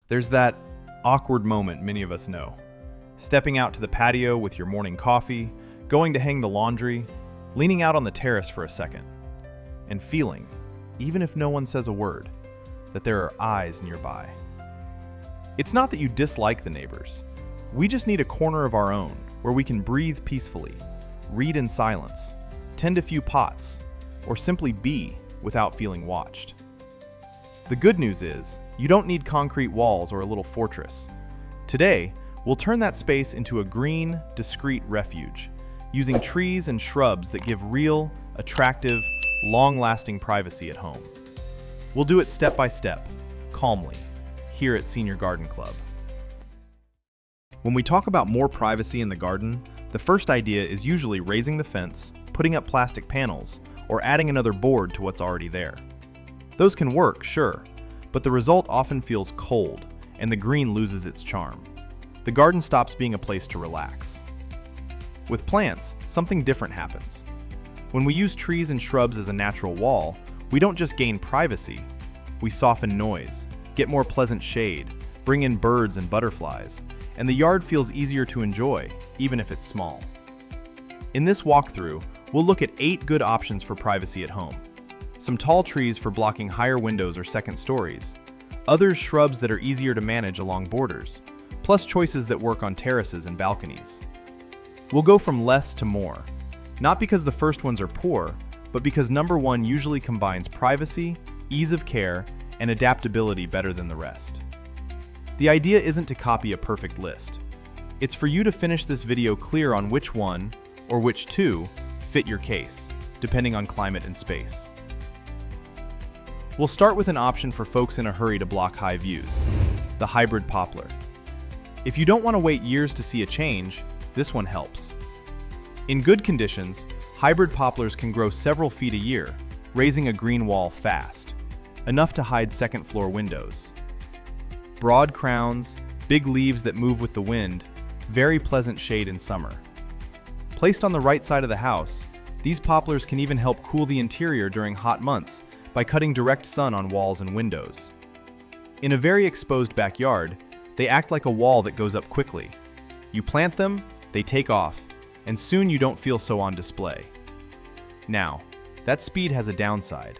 There's that awkward moment many of us know. Stepping out to the patio with your morning coffee, going to hang the laundry, leaning out on the terrace for a second, and feeling, even if no one says a word, that there are eyes nearby. It's not that you dislike the neighbors. We just need a corner of our own where we can breathe peacefully, read in silence, tend a few pots, or simply be without feeling watched. The good news is, you don't need concrete walls or a little fortress. Today, we'll turn that space into a green, discreet refuge, using trees and shrubs that give real, attractive, long-lasting privacy at home. We'll do it step by step, calmly, here at Senior Garden Club. When we talk about more privacy in the garden, the first idea is usually raising the fence, putting up plastic panels, or adding another board to what's already there. Those can work, sure, but the result often feels cold, and the green loses its charm. The garden stops being a place to relax. With plants, something different happens. When we use trees and shrubs as a natural wall, we don't just gain privacy, we soften noise, get more pleasant shade, bring in birds and butterflies, and the yard feels easier to enjoy, even if it's small. In this walkthrough, we'll look at 8 good options for privacy at home. Some tall trees for blocking higher windows or second stories, others shrubs that are easier to manage along borders, plus choices that work on terraces and balconies. We'll go from less to more, not because the first ones are poor, but because number 1 usually combines privacy, ease of care, and adaptability better than the rest. The idea isn't to copy a perfect list. It's for you to finish this video clear on which one, or which 2, fit your case, depending on climate and space. We'll start with an option for folks in a hurry to block high views, the hybrid poplar. If you don't want to wait years to see a change, this one helps. In good conditions, hybrid poplars can grow several feet a year, raising a green wall fast, enough to hide second-floor windows. Broad crowns, big leaves that move with the wind, very pleasant shade in summer. Placed on the right side of the house, these poplars can even help cool the interior during hot months by cutting direct sun on walls and windows. In a very exposed backyard, they act like a wall that goes up quickly. You plant them, they take off, and soon you don't feel so on display. Now, that speed has a downside.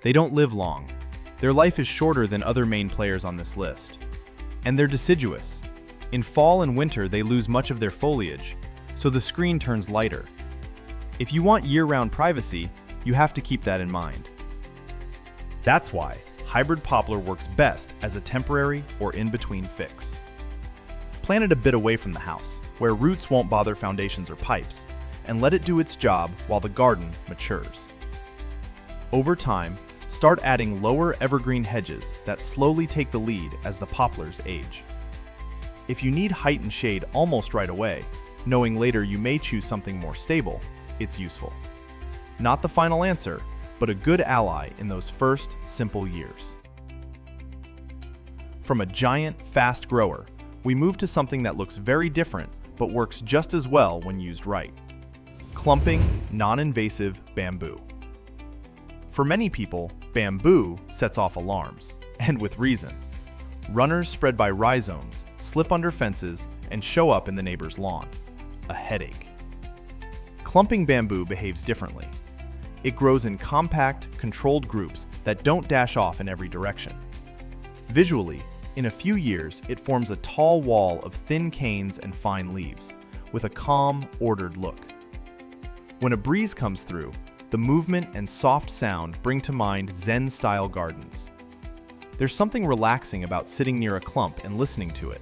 They don't live long. Their life is shorter than other main players on this list. And they're deciduous. In fall and winter, they lose much of their foliage, so the screen turns lighter. If you want year-round privacy, you have to keep that in mind. That's why hybrid poplar works best as a temporary or in-between fix. Plant it a bit away from the house, where roots won't bother foundations or pipes, and let it do its job while the garden matures. Over time, start adding lower evergreen hedges that slowly take the lead as the poplars age. If you need height and shade almost right away, knowing later you may choose something more stable, it's useful. Not the final answer, but a good ally in those first simple years. From a giant, fast grower, we move to something that looks very different but works just as well when used right. Clumping, non-invasive bamboo. For many people, bamboo sets off alarms, and with reason. Runners spread by rhizomes slip under fences and show up in the neighbor's lawn. A headache. Clumping bamboo behaves differently. It grows in compact, controlled groups that don't dash off in every direction. Visually, in a few years, it forms a tall wall of thin canes and fine leaves, with a calm, ordered look. When a breeze comes through, the movement and soft sound bring to mind Zen-style gardens. There's something relaxing about sitting near a clump and listening to it.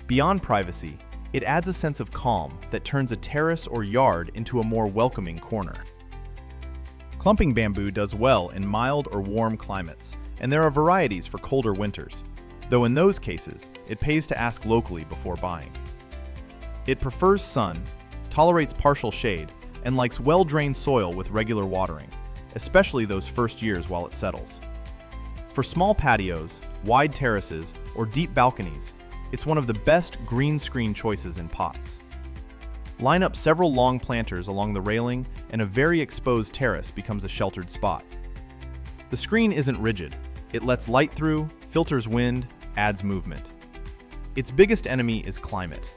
Beyond privacy, it adds a sense of calm that turns a terrace or yard into a more welcoming corner. Clumping bamboo does well in mild or warm climates, and there are varieties for colder winters, though in those cases, it pays to ask locally before buying. It prefers sun, tolerates partial shade, and likes well-drained soil with regular watering, especially those first years while it settles. For small patios, wide terraces, or deep balconies, it's one of the best green screen choices in pots. Line up several long planters along the railing and a very exposed terrace becomes a sheltered spot. The screen isn't rigid. It lets light through, filters wind, adds movement. Its biggest enemy is climate.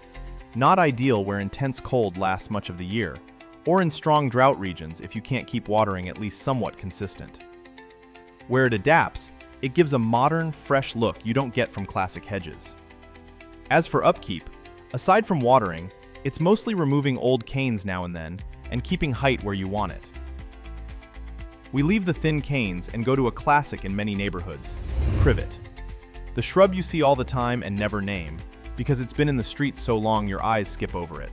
Not ideal where intense cold lasts much of the year, or in strong drought regions if you can't keep watering at least somewhat consistent. Where it adapts, it gives a modern, fresh look you don't get from classic hedges. As for upkeep, aside from watering, it's mostly removing old canes now and then and keeping height where you want it. We leave the thin canes and go to a classic in many neighborhoods, Privet. The shrub you see all the time and never name, because it's been in the streets so long your eyes skip over it.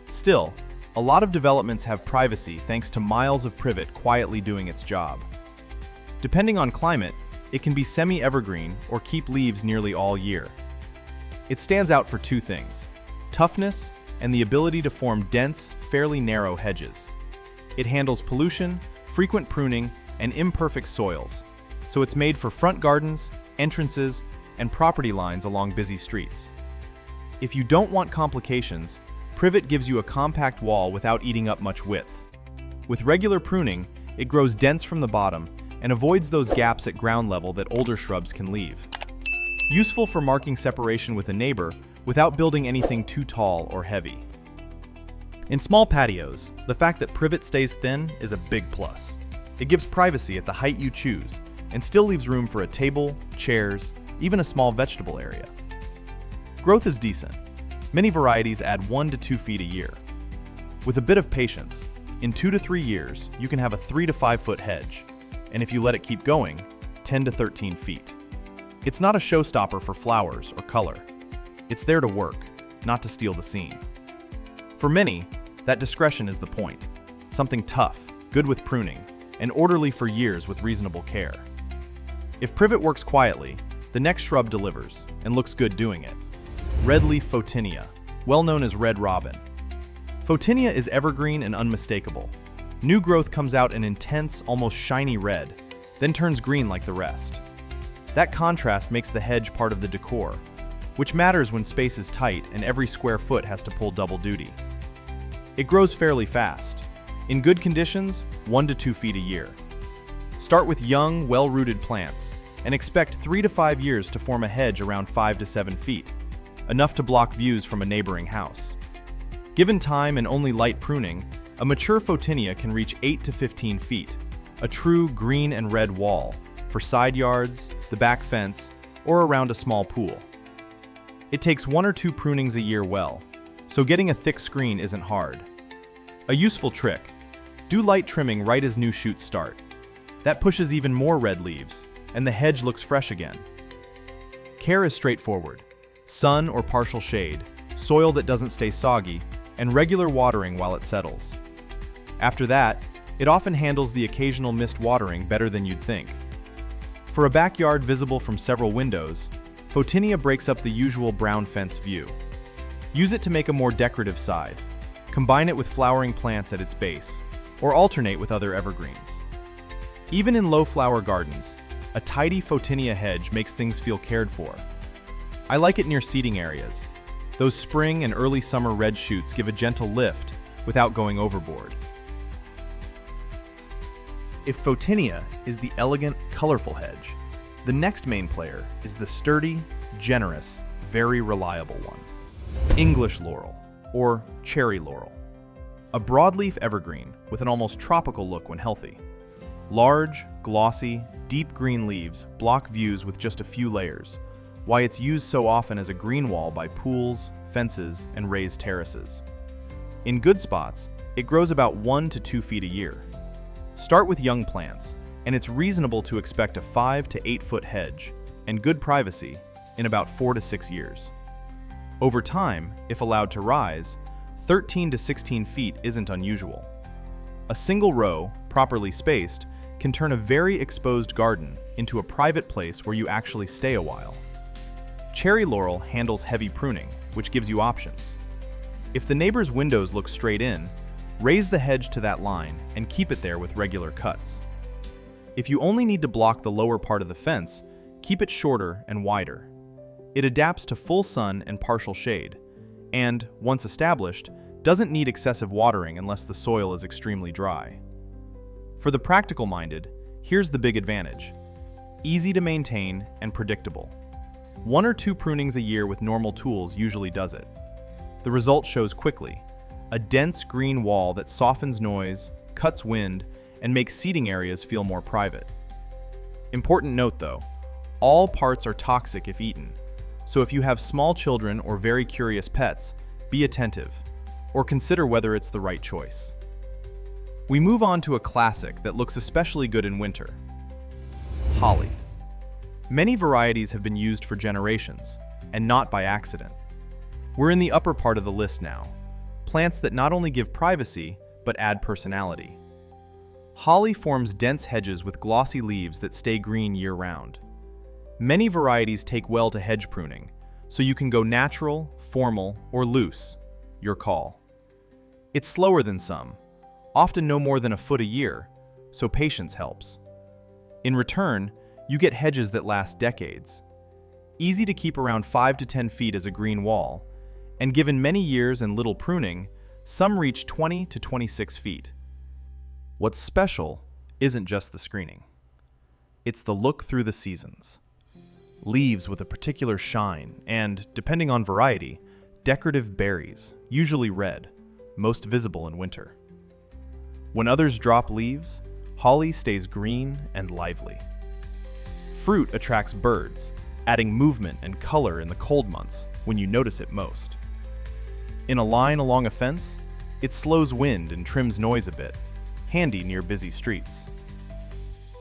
Still, a lot of developments have privacy thanks to miles of privet quietly doing its job. Depending on climate, it can be semi-evergreen or keep leaves nearly all year. It stands out for two things: toughness and the ability to form dense, fairly narrow hedges. It handles pollution, frequent pruning, and imperfect soils, so it's made for front gardens, entrances, and property lines along busy streets. If you don't want complications, Privet gives you a compact wall without eating up much width. With regular pruning, it grows dense from the bottom and avoids those gaps at ground level that older shrubs can leave. Useful for marking separation with a neighbor without building anything too tall or heavy. In small patios, the fact that Privet stays thin is a big plus. It gives privacy at the height you choose and still leaves room for a table, chairs, even a small vegetable area. Growth is decent. Many varieties add 1 to 2 feet a year. With a bit of patience, in 2 to 3 years, you can have a 3 to 5 foot hedge, and if you let it keep going, 10 to 13 feet. It's not a showstopper for flowers or color. It's there to work, not to steal the scene. For many, that discretion is the point. Something tough, good with pruning, and orderly for years with reasonable care. If Privet works quietly, the next shrub delivers, and looks good doing it. Redleaf Photinia, well known as Red Robin. Photinia is evergreen and unmistakable. New growth comes out an intense, almost shiny red, then turns green like the rest. That contrast makes the hedge part of the decor, which matters when space is tight and every square foot has to pull double duty. It grows fairly fast. In good conditions, 1 to 2 feet a year. Start with young, well-rooted plants, and expect 3 to 5 years to form a hedge around 5 to 7 feet, enough to block views from a neighboring house. Given time and only light pruning, a mature Photinia can reach 8 to 15 feet, a true green and red wall, for side yards, the back fence, or around a small pool. It takes 1 or 2 prunings a year well, so getting a thick screen isn't hard. A useful trick: do light trimming right as new shoots start. That pushes even more red leaves, and the hedge looks fresh again. Care is straightforward: sun or partial shade, soil that doesn't stay soggy, and regular watering while it settles. After that, it often handles the occasional missed watering better than you'd think. For a backyard visible from several windows, Photinia breaks up the usual brown fence view. Use it to make a more decorative side. Combine it with flowering plants at its base, or alternate with other evergreens. Even in low-flower gardens, a tidy Photinia hedge makes things feel cared for. I like it near seating areas. Those spring and early summer red shoots give a gentle lift without going overboard. If Photinia is the elegant, colorful hedge, the next main player is the sturdy, generous, very reliable one: English laurel, or cherry laurel. A broadleaf evergreen with an almost tropical look when healthy. Large, glossy, deep green leaves block views with just a few layers, why it's used so often as a green wall by pools, fences, and raised terraces. In good spots, it grows about 1 to 2 feet a year. Start with young plants, and it's reasonable to expect a 5 to 8 foot hedge and good privacy in about 4 to 6 years. Over time, if allowed to rise, 13 to 16 feet isn't unusual. A single row, properly spaced, can turn a very exposed garden into a private place where you actually stay a while. Cherry laurel handles heavy pruning, which gives you options. If the neighbor's windows look straight in, raise the hedge to that line and keep it there with regular cuts. If you only need to block the lower part of the fence, keep it shorter and wider. It adapts to full sun and partial shade, and, once established, doesn't need excessive watering unless the soil is extremely dry. For the practical-minded, here's the big advantage: easy to maintain and predictable. 1 or 2 prunings a year with normal tools usually does it. The result shows quickly: a dense green wall that softens noise, cuts wind, and makes seating areas feel more private. Important note though, all parts are toxic if eaten, so if you have small children or very curious pets, be attentive, or consider whether it's the right choice. We move on to a classic that looks especially good in winter: holly. Many varieties have been used for generations, and not by accident. We're in the upper part of the list now, plants that not only give privacy, but add personality. Holly forms dense hedges with glossy leaves that stay green year-round. Many varieties take well to hedge pruning, so you can go natural, formal, or loose, your call. It's slower than some, often no more than a foot a year, so patience helps. In return, you get hedges that last decades. Easy to keep around 5 to 10 feet as a green wall, and given many years and little pruning, some reach 20 to 26 feet. What's special isn't just the screening. It's the look through the seasons. Leaves with a particular shine and, depending on variety, decorative berries, usually red, most visible in winter. When others drop leaves, holly stays green and lively. Fruit attracts birds, adding movement and color in the cold months when you notice it most. In a line along a fence, it slows wind and trims noise a bit, handy near busy streets.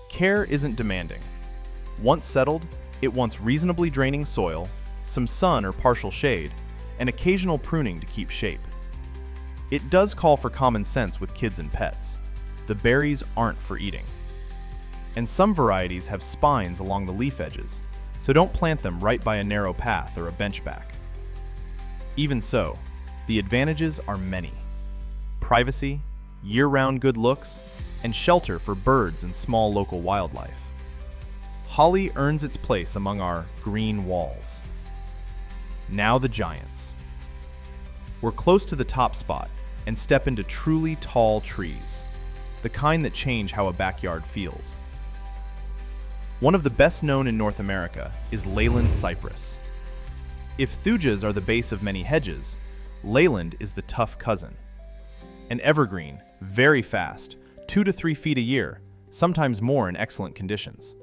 Care isn't demanding. Once settled, it wants reasonably draining soil, some sun or partial shade, and occasional pruning to keep shape. It does call for common sense with kids and pets. The berries aren't for eating. And some varieties have spines along the leaf edges, so don't plant them right by a narrow path or a bench back. Even so, the advantages are many: privacy, year-round good looks, and shelter for birds and small local wildlife. Holly earns its place among our green walls. Now the giants. We're close to the top spot and step into truly tall trees, the kind that change how a backyard feels. One of the best known in North America is Leyland cypress. If Thujas are the base of many hedges, Leyland is the tough cousin. An evergreen, very fast, 2 to 3 feet a year, sometimes more in excellent conditions.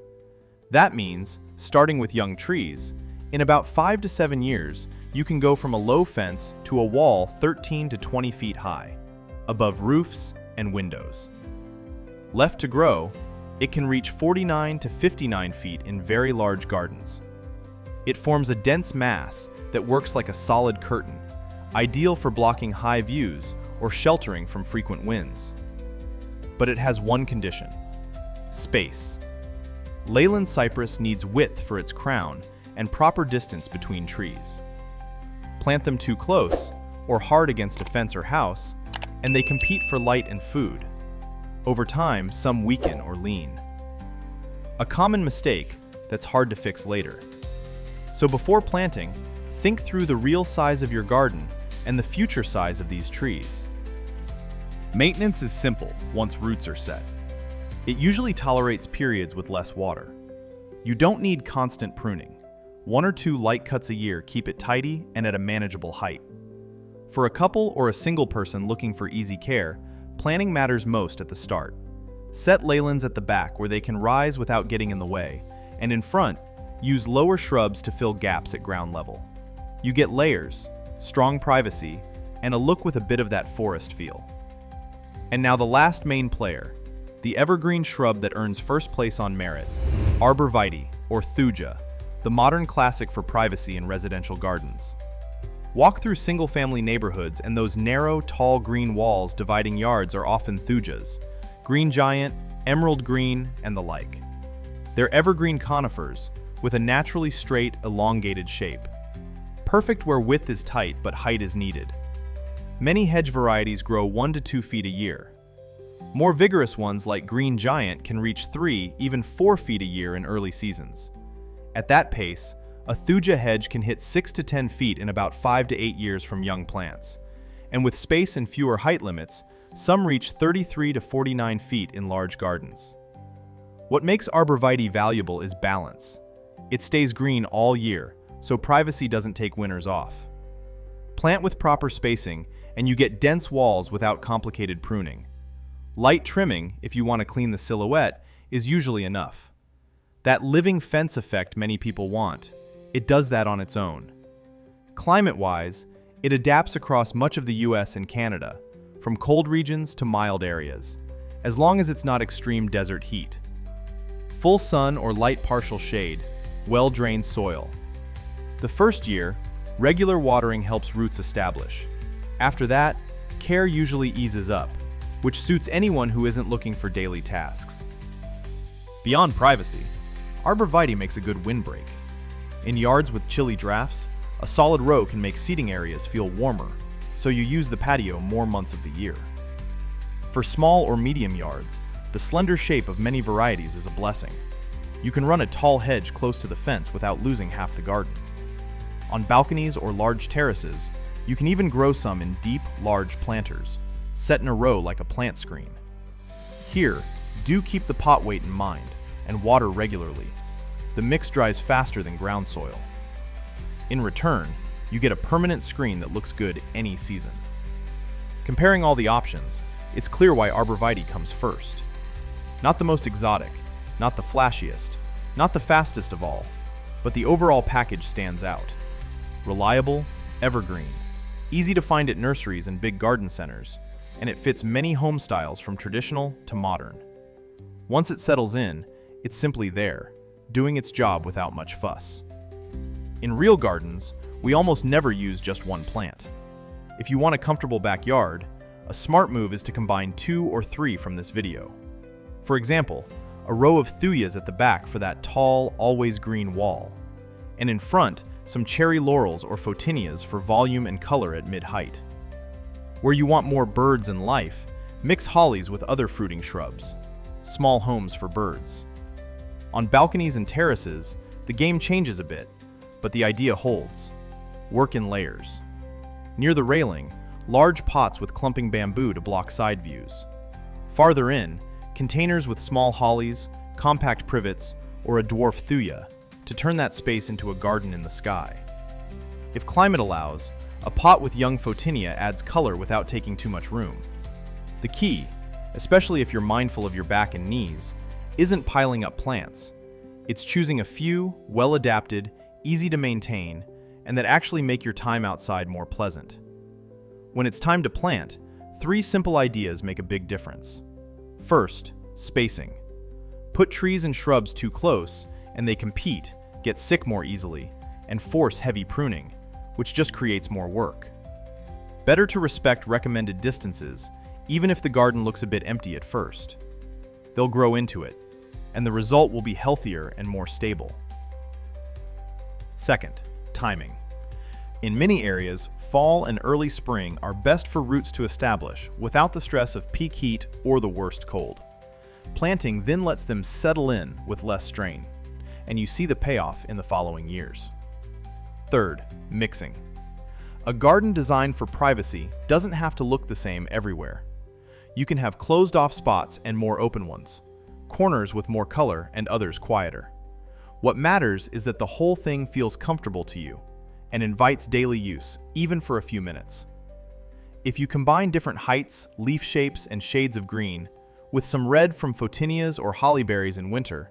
That means, starting with young trees, in about 5 to 7 years, you can go from a low fence to a wall 13 to 20 feet high, above roofs and windows. Left to grow, it can reach 49 to 59 feet in very large gardens. It forms a dense mass that works like a solid curtain, ideal for blocking high views or sheltering from frequent winds. But it has one condition: space. Leyland cypress needs width for its crown and proper distance between trees. Plant them too close or hard against a fence or house, and they compete for light and food. Over time, some weaken or lean. A common mistake that's hard to fix later. So before planting, think through the real size of your garden and the future size of these trees. Maintenance is simple once roots are set. It usually tolerates periods with less water. You don't need constant pruning. 1 or 2 light cuts a year keep it tidy and at a manageable height. For a couple or a single person looking for easy care, planning matters most at the start. Set Leylands at the back where they can rise without getting in the way, and in front, use lower shrubs to fill gaps at ground level. You get layers, strong privacy, and a look with a bit of that forest feel. And now the last main player, the evergreen shrub that earns first place on merit, Arborvitae, or Thuja, the modern classic for privacy in residential gardens. Walk through single-family neighborhoods and those narrow, tall green walls dividing yards are often Thujas, green giant, emerald green, and the like. They're evergreen conifers with a naturally straight, elongated shape. Perfect where width is tight but height is needed. Many hedge varieties grow 1 to 2 feet a year. More vigorous ones like green giant can reach 3, even 4 feet a year in early seasons. At that pace, a Thuja hedge can hit 6 to 10 feet in about 5 to 8 years from young plants. And with space and fewer height limits, some reach 33 to 49 feet in large gardens. What makes Arborvitae valuable is balance. It stays green all year, so privacy doesn't take winters off. Plant with proper spacing, and you get dense walls without complicated pruning. Light trimming, if you want to clean the silhouette, is usually enough. That living fence effect many people want, it does that on its own. Climate-wise, it adapts across much of the US and Canada, from cold regions to mild areas, as long as it's not extreme desert heat. Full sun or light partial shade, well-drained soil. The first year, regular watering helps roots establish. After that, care usually eases up, which suits anyone who isn't looking for daily tasks. Beyond privacy, Arborvitae makes a good windbreak. In yards with chilly drafts, a solid row can make seating areas feel warmer, so you use the patio more months of the year. For small or medium yards, the slender shape of many varieties is a blessing. You can run a tall hedge close to the fence without losing half the garden. On balconies or large terraces, you can even grow some in deep, large planters, set in a row like a plant screen. Here, do keep the pot weight in mind and water regularly. The mix dries faster than ground soil. In return, you get a permanent screen that looks good any season. Comparing all the options, it's clear why Arborvitae comes first. Not the most exotic, not the flashiest, not the fastest of all, but the overall package stands out. Reliable, evergreen, easy to find at nurseries and big garden centers, and it fits many home styles from traditional to modern. Once it settles in, it's simply there, doing its job without much fuss. In real gardens, we almost never use just one plant. If you want a comfortable backyard, a smart move is to combine 2 or 3 from this video. For example, a row of Thujas at the back for that tall, always green wall, and in front, some cherry laurels or Photinias for volume and color at mid-height. Where you want more birds and life, mix hollies with other fruiting shrubs, small homes for birds. On balconies and terraces, the game changes a bit, but the idea holds. Work in layers. Near the railing, large pots with clumping bamboo to block side views. Farther in, containers with small hollies, compact privets, or a dwarf thuja to turn that space into a garden in the sky. If climate allows, a pot with young Photinia adds color without taking too much room. The key, especially if you're mindful of your back and knees, isn't piling up plants. It's choosing a few, well-adapted, easy to maintain, and that actually make your time outside more pleasant. When it's time to plant, 3 simple ideas make a big difference. First, spacing. Put trees and shrubs too close, and they compete, get sick more easily, and force heavy pruning, which just creates more work. Better to respect recommended distances, even if the garden looks a bit empty at first. They'll grow into it, and the result will be healthier and more stable. Second, timing. In many areas, fall and early spring are best for roots to establish without the stress of peak heat or the worst cold. Planting then lets them settle in with less strain, and you see the payoff in the following years. Third, mixing. A garden designed for privacy doesn't have to look the same everywhere. You can have closed-off spots and more open ones, corners with more color and others quieter. What matters is that the whole thing feels comfortable to you and invites daily use, even for a few minutes. If you combine different heights, leaf shapes, and shades of green, with some red from Photinias or hollyberries in winter,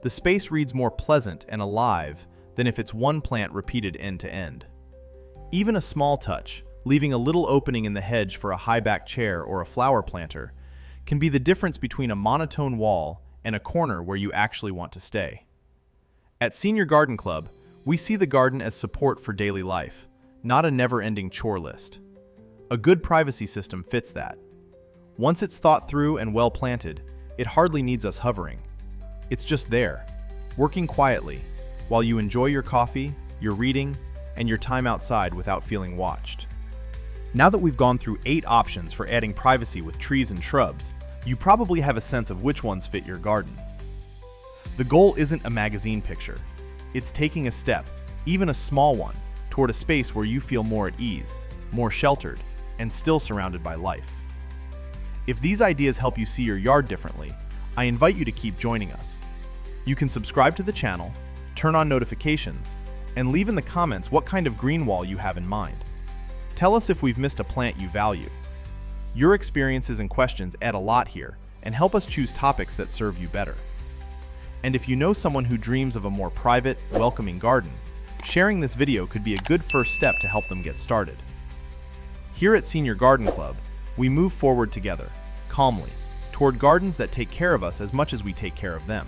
the space reads more pleasant and alive than if it's one plant repeated end to end. Even a small touch, leaving a little opening in the hedge for a high-back chair or a flower planter, can be the difference between a monotone wall and a corner where you actually want to stay. At Senior Garden Club, we see the garden as support for daily life, not a never-ending chore list. A good privacy system fits that. Once it's thought through and well planted, it hardly needs us hovering. It's just there, working quietly, while you enjoy your coffee, your reading, and your time outside without feeling watched. Now that we've gone through 8 options for adding privacy with trees and shrubs, you probably have a sense of which ones fit your garden. The goal isn't a magazine picture. It's taking a step, even a small one, toward a space where you feel more at ease, more sheltered, and still surrounded by life. If these ideas help you see your yard differently, I invite you to keep joining us. You can subscribe to the channel, turn on notifications, And leave in the comments what kind of green wall you have in mind. Tell us if we've missed a plant you value. Your experiences and questions add a lot here and help us choose topics that serve you better. And if you know someone who dreams of a more private, welcoming garden, sharing this video could be a good first step to help them get started. Here at Senior Garden Club, we move forward together, calmly, toward gardens that take care of us as much as we take care of them.